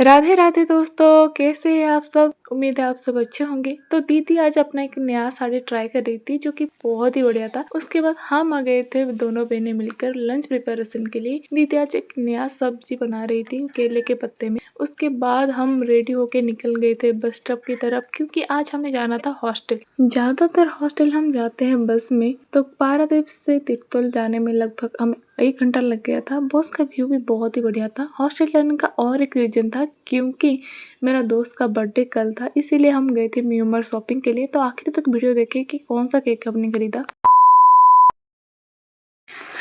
राधे राधे दोस्तों, कैसे हैं आप सब। उम्मीद है आप सब अच्छे होंगे। तो दीदी आज अपना एक नया साड़ी ट्राई कर रही थी जो कि बहुत ही बढ़िया था। उसके बाद हम आ गए थे दोनों बहनें मिलकर लंच प्रिपरेशन के लिए। दीदी आज एक नया सब्जी बना रही थी केले के पत्ते में। उसके बाद हम रेडी होके निकल गए थे बस स्टॉप की तरफ, क्योंकि आज हमें जाना था हॉस्टल। ज्यादातर हॉस्टल हम जाते हैं बस में, तो पारादीप से तिरुपति जाने में लगभग हमें 1 घंटा लग गया था। बस का व्यू भी बहुत ही बढ़िया था। हॉस्टल जाने का और एक रीजन था क्योंकि मेरा दोस्त का बर्थडे कल था, इसीलिए हम गए थे म्यूमर शॉपिंग के लिए। तो आखिर तक वीडियो देखे कि कौन सा केक हमने खरीदा।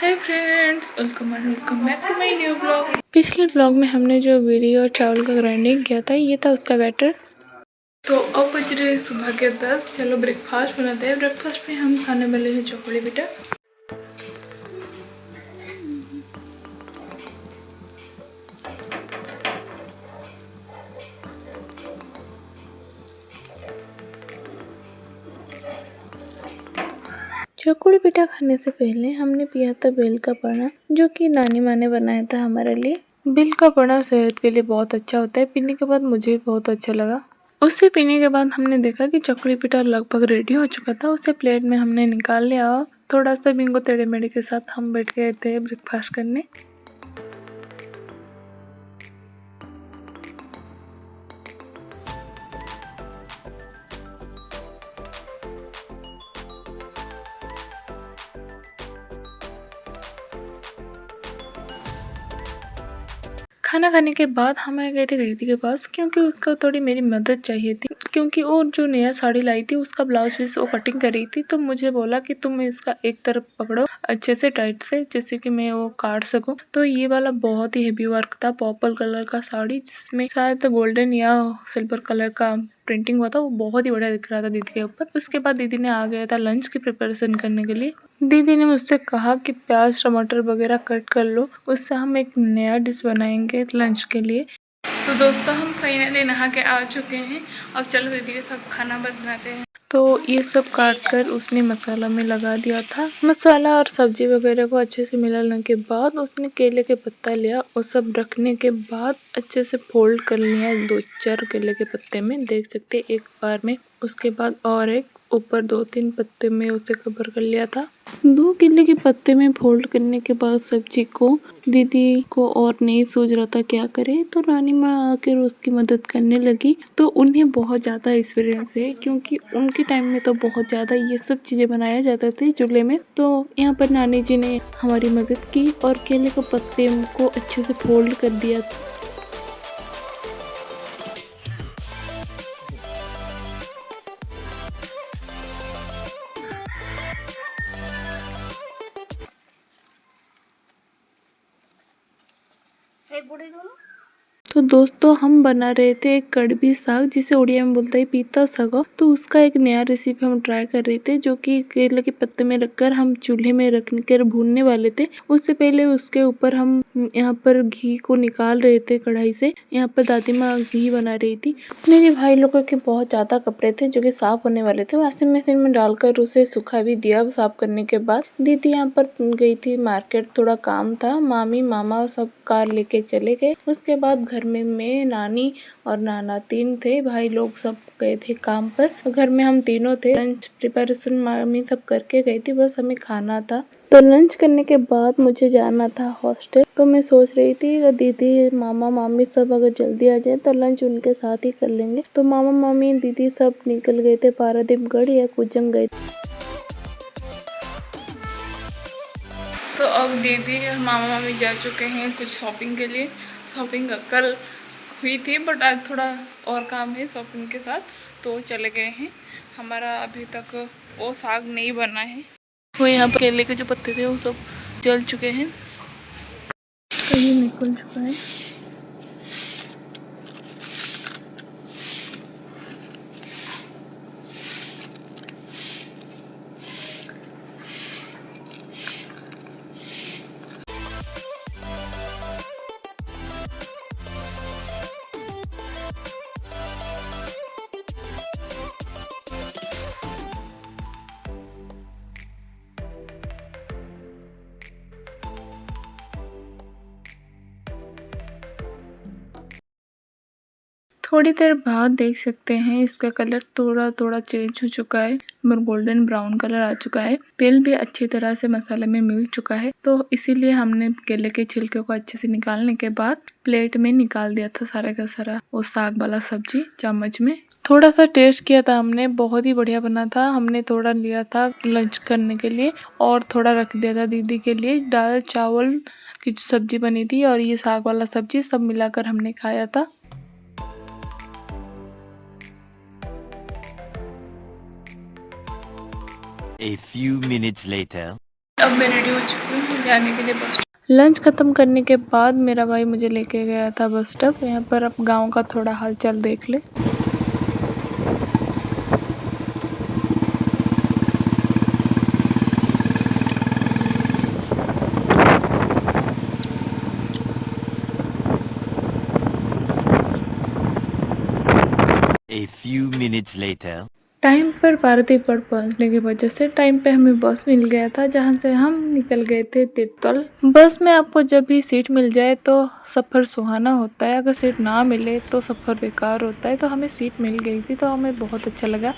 Hi friends, welcome back to my new blog. पिछले ब्लॉग में हमने जो वीडियो और चावल का ग्राइंडिंग किया था, ये था उसका बैटर। तो अब बज रहे सुबह के 10। चलो ब्रेकफास्ट बनाते हैं। ब्रेकफास्ट में हम खाने वाले हैं चोकड़ी बेटा। चोकड़ी पिठा खाने से पहले हमने पिया था बेल का पना, जो कि नानी माँ ने बनाया था हमारे लिए। बेल का पना सेहत के लिए बहुत अच्छा होता है। पीने के बाद मुझे बहुत अच्छा लगा। उससे पीने के बाद हमने देखा कि चोकड़ी पिठा लगभग रेडी हो चुका था। उसे प्लेट में हमने निकाल लिया और थोड़ा सा बिंगो टेढ़े मेढ़े के साथ हम बैठ गए थे ब्रेकफास्ट करने। खाना खाने के बाद हम आ गए थे दीदी के पास, क्योंकि उसका थोड़ी मेरी मदद चाहिए थी। क्योंकि वो जो नया साड़ी लाई थी उसका ब्लाउज पीस वो कटिंग कर रही थी। तो मुझे बोला कि तुम इसका एक तरफ पकड़ो अच्छे से टाइट से, जैसे कि मैं वो काट सकूं। तो ये वाला बहुत ही हेवी वर्क था, पर्पल कलर का साड़ी जिसमें शायद गोल्डन या सिल्वर कलर का प्रिंटिंग हुआ था। वो बहुत ही बढ़िया दिख रहा था दीदी के ऊपर। उसके बाद दीदी ने आ गया था लंच की प्रिपरेशन करने के लिए। दीदी ने मुझसे कहा कि प्याज टमाटर वगैरह कट कर लो, उससे हम एक नया डिश बनाएंगे लंच के लिए। तो दोस्तों हम फाइनली नहा के आ चुके हैं। अब चलो दीदी के साथ खाना बनाते हैं। तो ये सब काट कर उसने मसाला में लगा दिया था। मसाला और सब्जी वगैरह को अच्छे से मिलाने के बाद उसने केले के पत्ता लिया और सब रखने के बाद अच्छे से फोल्ड कर लिया 2-4 केले के पत्ते में, देख सकते एक बार में। उसके बाद और एक ऊपर 2-3 पत्ते में उसे कवर कर लिया था। 2 केले के पत्ते में फोल्ड करने के बाद सब्जी को दीदी को और नहीं सूझ रहा था क्या करे, तो नानी माँ आकर उसकी मदद करने लगी। तो उन्हें बहुत ज़्यादा एक्सपीरियंस है, क्योंकि उनके टाइम में तो बहुत ज़्यादा ये सब चीज़ें बनाया जाता थे चूल्हे में। तो यहाँ पर नानी जी ने हमारी मदद की और केले के पत्ते को अच्छे से फोल्ड कर दिया। तो दोस्तों हम बना रहे थे एक कड़वी साग, जिसे उड़िया में बोलते हैं पीता साग। तो उसका एक नया रेसिपी हम ट्राई कर रहे थे, जो कि केले के पत्ते में रखकर हम चूल्हे में रख कर भूनने वाले थे। उससे पहले उसके ऊपर हम यहाँ पर घी को निकाल रहे थे कढ़ाई से। यहाँ पर दादी माँ घी बना रही थी। मेरे भाई लोगों के बहुत ज्यादा कपड़े थे जो कि साफ होने वाले थे। वॉशिंग मशीन में डालकर उसे सुखा भी दिया। साफ करने के बाद दीदी यहाँ पर गई थी मार्केट, थोड़ा काम था। मामी मामा सब कार लेके चले गए। उसके बाद घर में मैं, नानी और नाना 3 थे। भाई लोग सब गए थे काम पर। घर में हम तीनों थे। लंच प्रिपरेशन मामी सब करके गई थी, बस हमें खाना था। तो लंच करने के बाद मुझे जाना था हॉस्टल। तो मैं सोच रही थी दीदी मामा मामी सब अगर जल्दी आ जाए तो लंच उनके साथ ही कर लेंगे। तो मामा मामी दीदी सब निकल गए थे पारादीपगढ़ या कुजंग गए। तो अब दीदी और मामा मामी जा चुके हैं कुछ शॉपिंग के लिए। शॉपिंग कल हुई थी, बट आज थोड़ा और काम है शॉपिंग के साथ, तो चले गए हैं। हमारा अभी तक वो साग नहीं बना है। वो यहाँ पर केले के जो पत्ते थे वो सब जल चुके हैं, तो ये निकल चुका है। थोड़ी देर बाद देख सकते हैं इसका कलर थोड़ा थोड़ा चेंज हो चुका है और गोल्डन ब्राउन कलर आ चुका है। तेल भी अच्छी तरह से मसाले में मिल चुका है, तो इसीलिए हमने केले के छिलके को अच्छे से निकालने के बाद प्लेट में निकाल दिया था सारा का सारा वो साग वाला सब्जी चम्मच में। थोड़ा सा टेस्ट किया था हमने, बहुत ही बढ़िया बना था। हमने थोड़ा लिया था लंच करने के लिए और थोड़ा रख दिया था दीदी के लिए। दाल चावल की जो सब्जी बनी थी और ये साग वाला सब्जी सब मिलाकर हमने खाया था। A few minutes later. अब मैं रेडी हो चुकी हूँ जाने के लिए बस स्टॉप। लंच खत्म करने के बाद मेरा भाई मुझे लेके गया था बस स्टॉप। यहाँ पर अब गांव का थोड़ा हालचाल देख ले। A few minutes later. Time पर पार्वतीपुर पहुंचने की वजह से टाइम पे हमें बस मिल गया था, जहां से हम निकल गए थे तिरतल। बस में आपको जब भी सीट मिल जाए तो सफ़र सुहाना होता है, अगर सीट ना मिले तो सफ़र बेकार होता है। तो हमें सीट मिल गई थी तो हमें बहुत अच्छा लगा।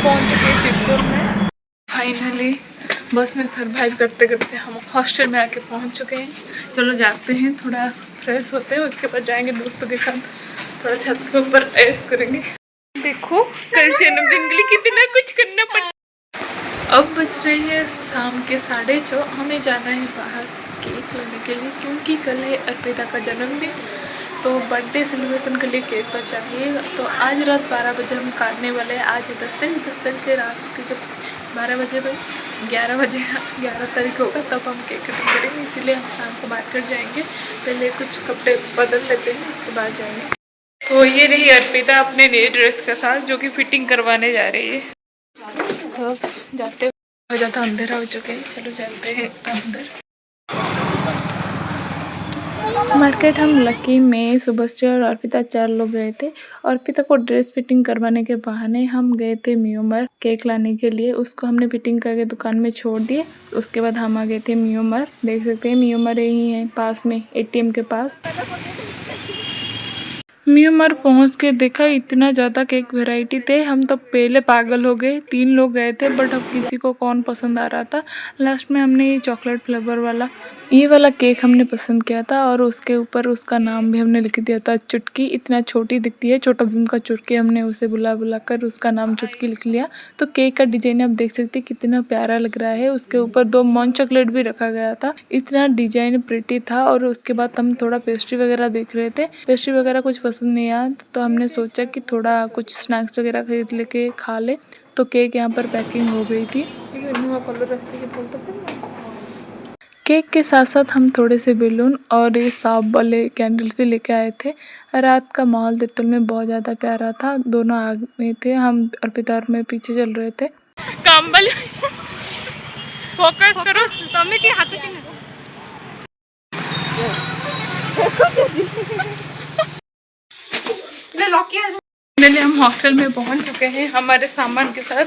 पहुंच चुके हैं तिरतुल में। फाइनली बस में सरवाइव करते करते हम हॉस्टल में आके पहुंच चुके हैं। चलो जाते हैं, थोड़ा फ्रेश होते हैं, उसके बाद जाएंगे दोस्तों के साथ थोड़ा छत के ऊपर ऐश करेंगे। देखो कल जन्मदिन के लिए कितना कुछ करना पड़ा। अब बज रहे हैं शाम के 6:30। हमें जाना है बाहर केक लेने के लिए, क्योंकि कल है अर्पिता का जन्मदिन। तो बर्थडे सेलिब्रेशन के लिए केक तो चाहिए। तो आज रात 12 बजे हम काटने वाले हैं। आज है 10 तारीख के रात के जब 12 बजे 11 बजे 11 तारीख होगा तब हम केक कटिंग करेंगे। इसीलिए हम शाम को मार्केट जाएंगे, पहले कुछ कपड़े बदल लेते हैं उसके बाद जाएंगे। तो ये रही अर्पिता अपने नए ड्रेस के साथ, जो कि फिटिंग करवाने जा रही है। तो जाते हो ज़्यादा अंधेरा हो चुके हैं, चलो चलते हैं अंदर। मार्केट हम लकी में शुभश्री और अर्पिता 4 लोग गए थे। अर्पिता को ड्रेस फिटिंग करवाने के बहाने हम गए थे म्यूमर केक लाने के लिए। उसको हमने फिटिंग करके दुकान में छोड़ दिए। उसके बाद हम आ गए थे म्यूमर। देख सकते हैं म्यूमर यही है पास में, एटीएम के पास। म्यूमर पहुंच के देखा इतना ज़्यादा केक वैरायटी थे, हम तो पहले पागल हो गए। 3 लोग गए थे बट अब किसी को कौन पसंद आ रहा था। लास्ट में हमने ये चॉकलेट फ्लेवर वाला ये वाला केक हमने पसंद किया था और उसके ऊपर उसका नाम भी हमने लिख दिया था चुटकी। इतना छोटी दिखती है, छोटा भीम का चुटकी, हमने उसे बुला बुला कर उसका नाम चुटकी लिख लिया। तो केक का डिजाइन आप देख सकते हैं कितना प्यारा लग रहा है। उसके ऊपर 2 मॉन चॉकलेट भी रखा गया था, इतना डिजाइन प्रिटी था। और उसके बाद हम थोड़ा पेस्ट्री वगैरह देख रहे थे, पेस्ट्री वगैरह कुछ पसंद नहीं आया तो हमने सोचा कि थोड़ा कुछ स्नैक्स वगैरह खरीद लेके खा ले। तो केक यहाँ पर पैकिंग हो गई थी। केक के साथ साथ हम थोड़े से बैलून और ये सांप वाले कैंडल भी लेके आए थे। रात का माहौल तिरतुल में बहुत ज़्यादा प्यारा था। दोनों आग में थे, हम अर्पिता और मैं पीछे चल रहे थे। काम वाले फोकस करो तमे की हाथ फाइनली हम हॉस्टल में पहुंच चुके हैं हमारे सामान के साथ।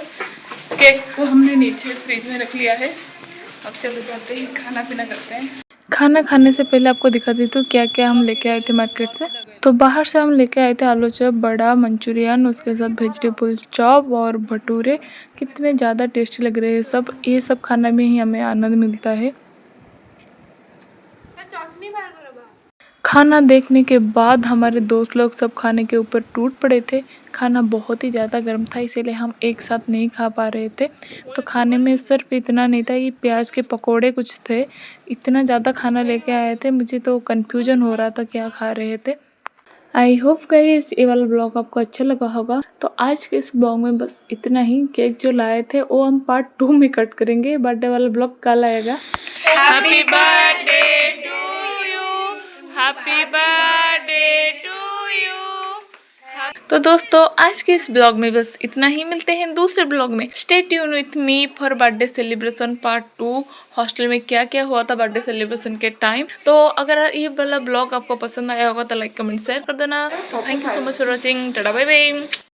केक को हमने नीचे फ्रिज में रख लिया है। अब चलो जाते हैं खाना पीना करते हैं। खाना खाने से पहले आपको दिखा देती हूँ क्या क्या हम लेके आए थे मार्केट से। तो बाहर से हम लेके आए थे आलू चॉप, बड़ा मंचूरियन, उसके साथ वेजिटेबल चॉप और भटूरे। कितने ज़्यादा टेस्टी लग रहे हैं सब। ये सब खाना में ही हमें आनंद मिलता है। खाना देखने के बाद हमारे दोस्त लोग सब खाने के ऊपर टूट पड़े थे। खाना बहुत ही ज़्यादा गर्म था, इसीलिए हम एक साथ नहीं खा पा रहे थे। तो खाने में सिर्फ इतना नहीं था, ये प्याज के पकोड़े कुछ थे। इतना ज़्यादा खाना लेके आए थे, मुझे तो कन्फ्यूजन हो रहा था क्या खा रहे थे। आई होप गाइस ये वाला ब्लॉग आपको अच्छा लगा होगा। तो आज के इस ब्लॉग में बस इतना ही। केक जो लाए थे वो हम पार्ट 2 में कट करेंगे। बर्थडे वाला ब्लॉग कल आएगा। Happy birthday to you, happy birthday to you. तो दोस्तों आज के इस ब्लॉग में बस इतना ही। मिलते हैं दूसरे ब्लॉग में। Stay tune with me for birthday celebration part 2। Hostel में क्या क्या हुआ था बर्थडे सेलिब्रेशन के टाइम। तो अगर ये वाला ब्लॉग आपको पसंद आया होगा तो लाइक कमेंट शेयर कर देना। तो thank you so much for watching. Tata bye bye.